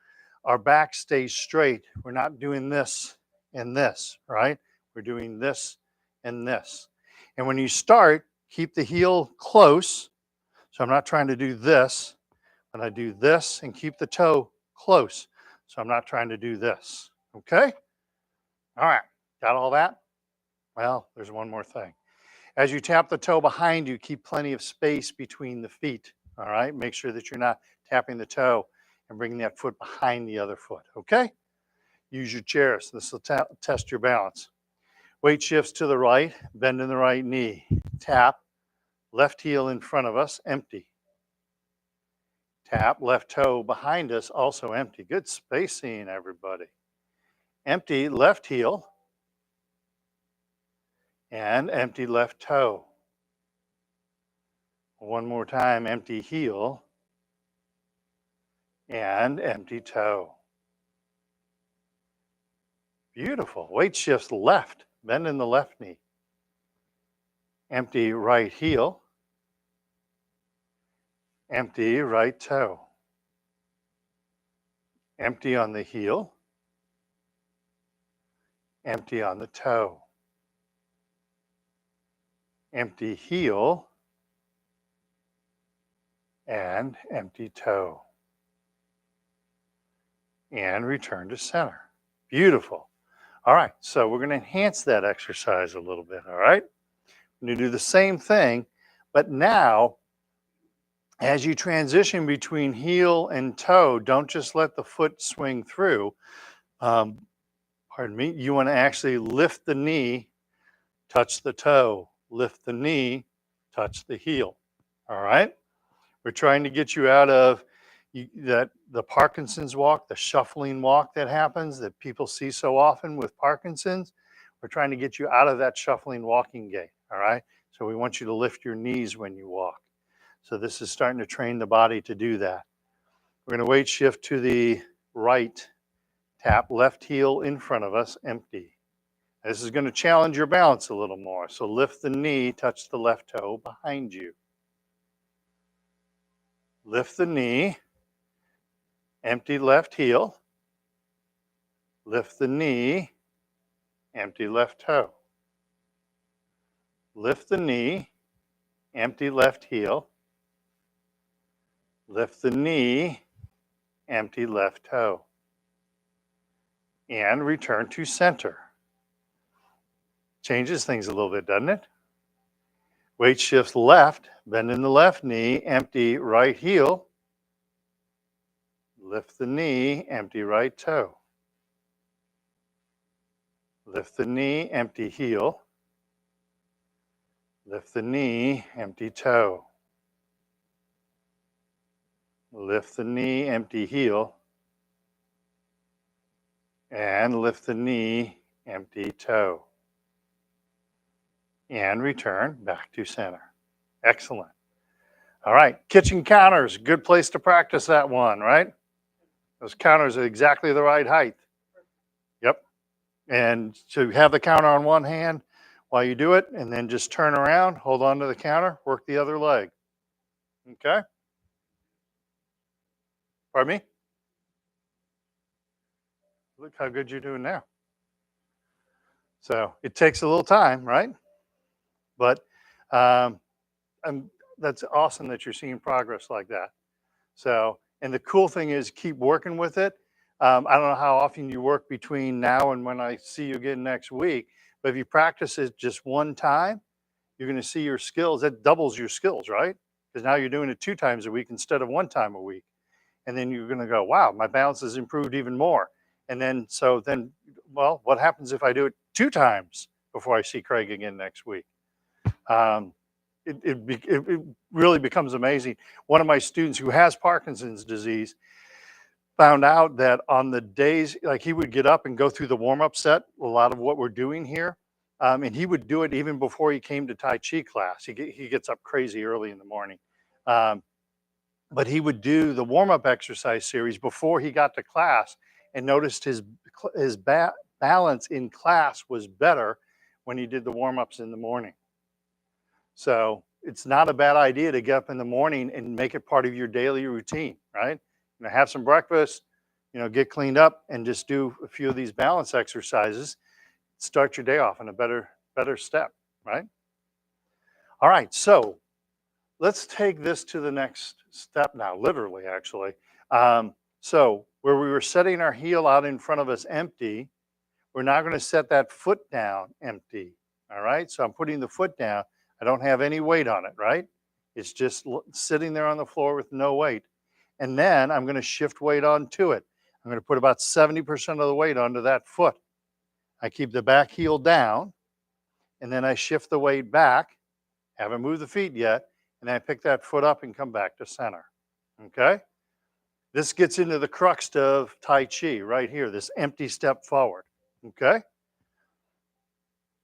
our back stays straight. We're not doing this and this, right? We're doing this and this. And when you start, keep the heel close. So I'm not trying to do this, but I do this and keep the toe close. So I'm not trying to do this. Okay? All right. Got all that? Well, there's one more thing. As you tap the toe behind you, keep plenty of space between the feet. All right? Make sure that you're not tapping the toe and bringing that foot behind the other foot. Okay? Use your chairs. This will test your balance. Weight shifts to the right, bend in the right knee. Tap, left heel in front of us, empty. Tap, left toe behind us, also empty. Good spacing, everybody. Empty left heel and empty left toe. One more time, empty heel and empty toe. Beautiful. Weight shifts left, bend in the left knee. Empty right heel, empty right toe. Empty on the heel, empty on the toe. Empty heel and empty toe. And return to center. Beautiful. All right, so we're going to enhance that exercise a little bit, all right? We're going to do the same thing, but now as you transition between heel and toe, don't just let the foot swing through. Pardon me, you want to actually lift the knee, touch the toe, lift the knee, touch the heel, all right? We're trying to get you out of the Parkinson's walk, the shuffling walk that happens that people see so often with Parkinson's. We're trying to get you out of that shuffling walking gait, all right? So we want you to lift your knees when you walk. So this is starting to train the body to do that. We're going to weight shift to the right. Tap left heel in front of us, empty. This is going to challenge your balance a little more. So lift the knee, touch the left toe behind you. Lift the knee, empty left heel. Lift the knee, empty left toe. Lift the knee, empty left heel. Lift the knee, empty left toe. And return to center. Changes things a little bit, doesn't it? Weight shifts left, bend in the left knee, empty right heel. Lift the knee, empty right toe. Lift the knee, empty heel. Lift the knee, empty toe. Lift the knee, empty heel. And lift the knee, empty toe. And return back to center. Excellent. All right, kitchen counters, good place to practice that one, right? Those counters are exactly the right height. Yep. And so have the counter on one hand while you do it, and then just turn around, hold on to the counter, work the other leg. Okay? Pardon me? Look how good you're doing now. So it takes a little time, right? But that's awesome that you're seeing progress like that. So, and the cool thing is keep working with it. I don't know how often you work between now and when I see you again next week, but if you practice it just one time, you're going to see your skills. That doubles your skills, right? Because now you're doing it 2 times a week instead of 1 time a week. And then you're going to go, wow, my balance has improved even more. And then, well, what happens if I do it 2 times before I see Craig again next week? It really becomes amazing. One of my students who has Parkinson's disease found out that on the days, like he would get up and go through the warm-up set, a lot of what we're doing here, and he would do it even before he came to Tai Chi class. He gets up crazy early in the morning. But he would do the warm-up exercise series before he got to class and noticed his balance in class was better when he did the warm-ups in the morning. So it's not a bad idea to get up in the morning and make it part of your daily routine, right? Have some breakfast, get cleaned up and just do a few of these balance exercises. Start your day off in a better step, right? All right, so let's take this to the next step now, literally, actually. So where we were setting our heel out in front of us empty, we're now going to set that foot down empty, all right? So I'm putting the foot down. I don't have any weight on it, right? It's just sitting there on the floor with no weight. And then I'm going to shift weight onto it. I'm going to put about 70% of the weight onto that foot. I keep the back heel down. and then I shift the weight back, haven't moved the feet yet, and I pick that foot up and come back to center. Okay? This gets into the crux of Tai Chi right here, this empty step forward. Okay?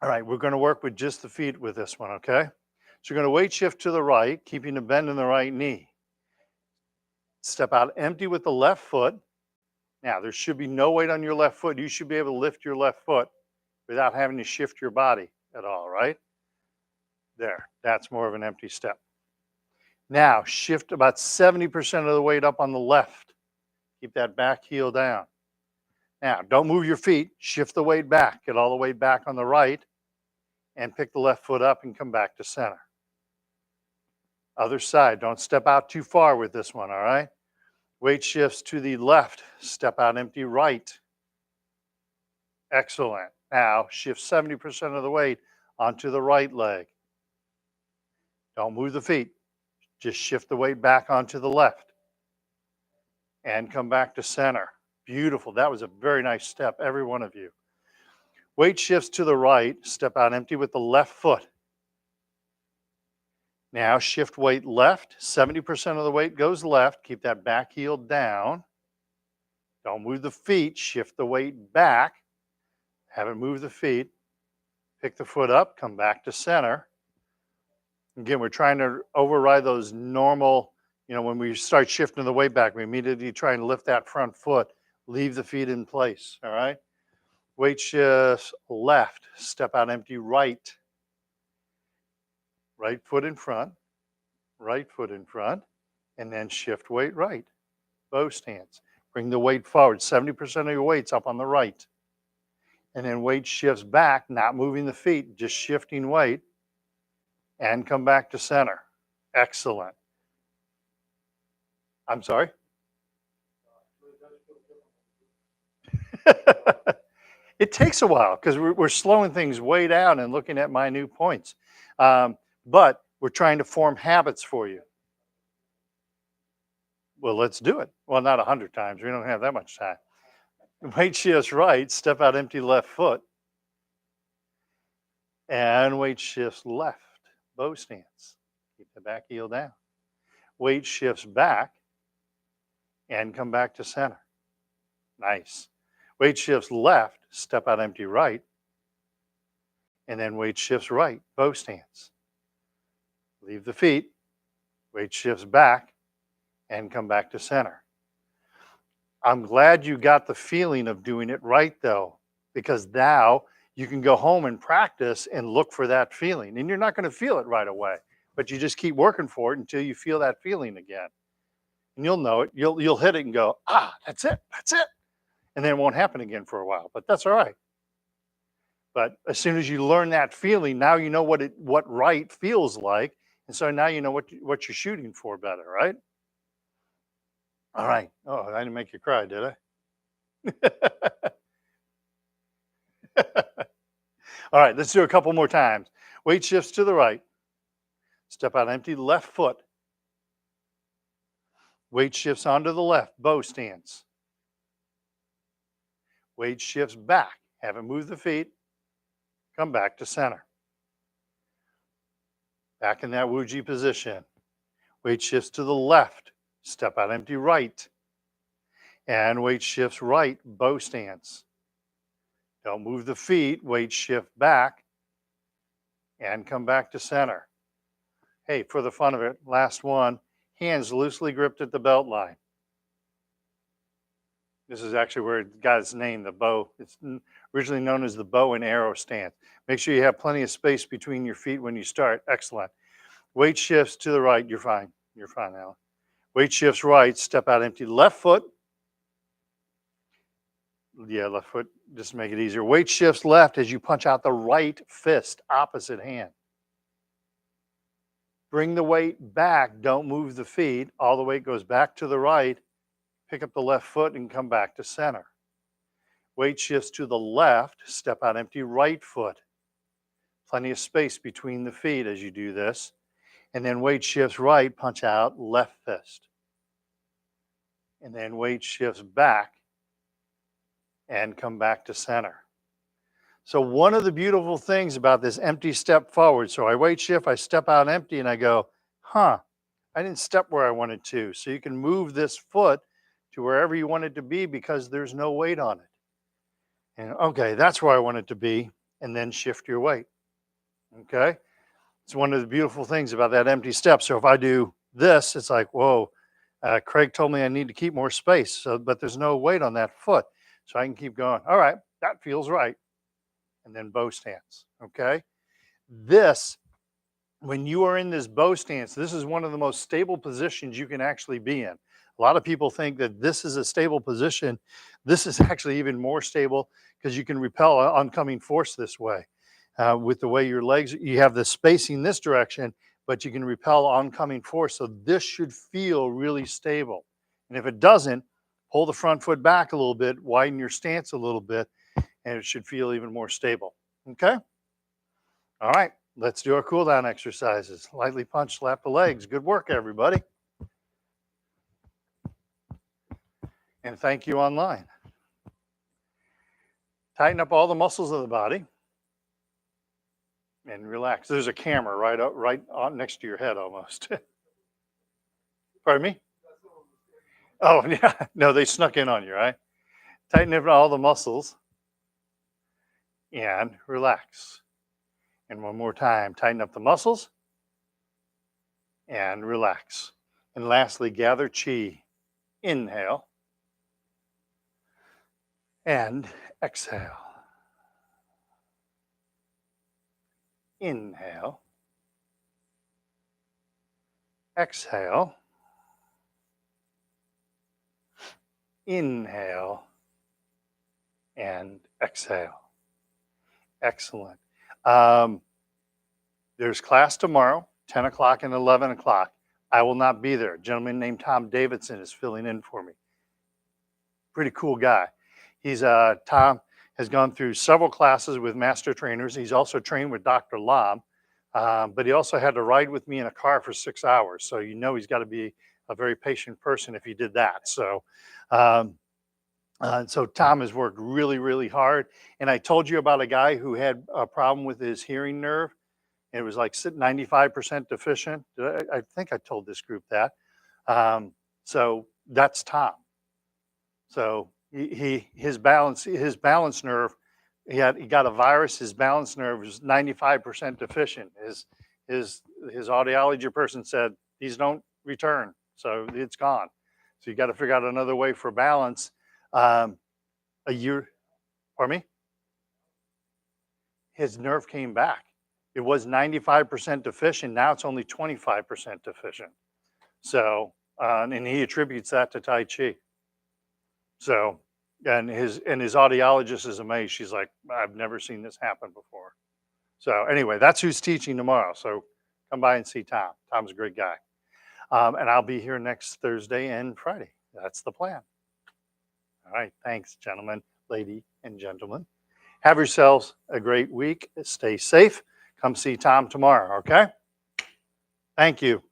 All right, we're going to work with just the feet with this one, okay? So you're going to weight shift to the right, keeping the bend in the right knee. Step out empty with the left foot. Now, there should be no weight on your left foot. You should be able to lift your left foot without having to shift your body at all, right? There, that's more of an empty step. Now, shift about 70% of the weight up on the left. Keep that back heel down. Now, don't move your feet. Shift the weight back. Get all the way back on the right and pick the left foot up and come back to center. Other side. Don't step out too far with this one, all right? Weight shifts to the left. Step out empty right. Excellent. Now, shift 70% of the weight onto the right leg. Don't move the feet. Just shift the weight back onto the left and come back to center. Beautiful. That was a very nice step, every one of you. Weight shifts to the right. Step out empty with the left foot. Now shift weight left. 70% of the weight goes left. Keep that back heel down. Don't move the feet. Shift the weight back. Haven't moved the feet. Pick the foot up. Come back to center. Again, we're trying to override those normal, when we start shifting the weight back, we immediately try and lift that front foot. Leave the feet in place, all right? Weight shifts left. Step out empty right. Right foot in front, right foot in front, and then shift weight right. Bow stance. Bring the weight forward. 70% of your weight's up on the right. And then weight shifts back, not moving the feet, just shifting weight, and come back to center. Excellent. I'm sorry? It takes a while because we're slowing things way down and looking at minute points. But we're trying to form habits for you. Well, let's do it. Well, not 100 times. We don't have that much time. Weight shifts right, step out empty left foot. And weight shifts left, bow stance. Keep the back heel down. Weight shifts back and come back to center. Nice. Weight shifts left, step out empty right. And then weight shifts right, bow stance. Leave the feet, weight shifts back, and come back to center. I'm glad you got the feeling of doing it right, though, because now you can go home and practice and look for that feeling. And you're not going to feel it right away, but you just keep working for it until you feel that feeling again. And you'll know it. You'll hit it and go, that's it. That's it. And then it won't happen again for a while, but that's all right. But as soon as you learn that feeling, now you know what right feels like. And so now you know what you're shooting for better, right? All right. Oh, I didn't make you cry, did I? All right, let's do a couple more times. Weight shifts to the right. Step out empty left foot. Weight shifts onto the left, bow stance. Weight shifts back. Haven't moved the feet. Come back to center. Back in that Wuji position. Weight shifts to the left. Step out empty right. And weight shifts right, bow stance. Don't move the feet. Weight shift back. And come back to center. Hey, for the fun of it, last one. Hands loosely gripped at the belt line. This is actually where it got its name, the bow. It's originally known as the bow and arrow stance. Make sure you have plenty of space between your feet when you start. Excellent. Weight shifts to the right. You're fine. You're fine, Alan. Weight shifts right. Step out empty left foot. Yeah, left foot, just to make it easier. Weight shifts left as you punch out the right fist, opposite hand. Bring the weight back. Don't move the feet. All the weight goes back to the right. Pick up the left foot and come back to center. Weight shifts to the left. Step out empty right foot. Plenty of space between the feet as you do this. And then weight shifts right. Punch out left fist. And then weight shifts back and come back to center. So one of the beautiful things about this empty step forward, so I weight shift, I step out empty and I go, huh, I didn't step where I wanted to. So you can move this foot to wherever you want it to be because there's no weight on it. And okay, that's where I want it to be. And then shift your weight. Okay. It's one of the beautiful things about that empty step. So if I do this, it's like, whoa, Craig told me I need to keep more space. So, but there's no weight on that foot. So I can keep going. All right, that feels right. And then bow stance. Okay. This, when you are in this bow stance, this is one of the most stable positions you can actually be in. A lot of people think that this is a stable position. This is actually even more stable because you can repel oncoming force this way. With the way your legs, you have the spacing this direction, but you can repel oncoming force. So this should feel really stable. And if it doesn't, pull the front foot back a little bit, widen your stance a little bit, and it should feel even more stable. Okay? All right, let's do our cool down exercises. Lightly punch, slap the legs. Good work, everybody. And thank you online. Tighten up all the muscles of the body and relax. There's a camera right on next to your head almost. Pardon me? Oh, yeah. No, they snuck in on you, right? Tighten up all the muscles and relax. And one more time, tighten up the muscles and relax. And lastly, gather chi. Inhale and exhale. Inhale. Exhale. Inhale and exhale. Excellent. There's class tomorrow, 10 o'clock and 11 o'clock. I will not be there. A gentleman named Tom Davidson is filling in for me. Pretty cool guy. Tom has gone through several classes with master trainers. He's also trained with Dr. Lam, but he also had to ride with me in a car for 6 hours. So you know he's got to be a very patient person if he did that. So Tom has worked really, really hard. And I told you about a guy who had a problem with his hearing nerve. And it was like 95% deficient. I think I told this group that. So that's Tom. So his balance nerve, he got a virus. His balance nerve was 95% deficient. His audiology person said these don't return, so it's gone. So you got to figure out another way for balance. A year, pardon me? His nerve came back. It was 95% deficient. Now it's only 25% deficient. So, and he attributes that to Tai Chi. So, and his audiologist is amazed. She's like, I've never seen this happen before. So anyway, that's who's teaching tomorrow. So come by and see Tom. Tom's a great guy. And I'll be here next Thursday and Friday. That's the plan. All right. Thanks, gentlemen, lady, and gentlemen. Have yourselves a great week. Stay safe. Come see Tom tomorrow. Okay. Thank you.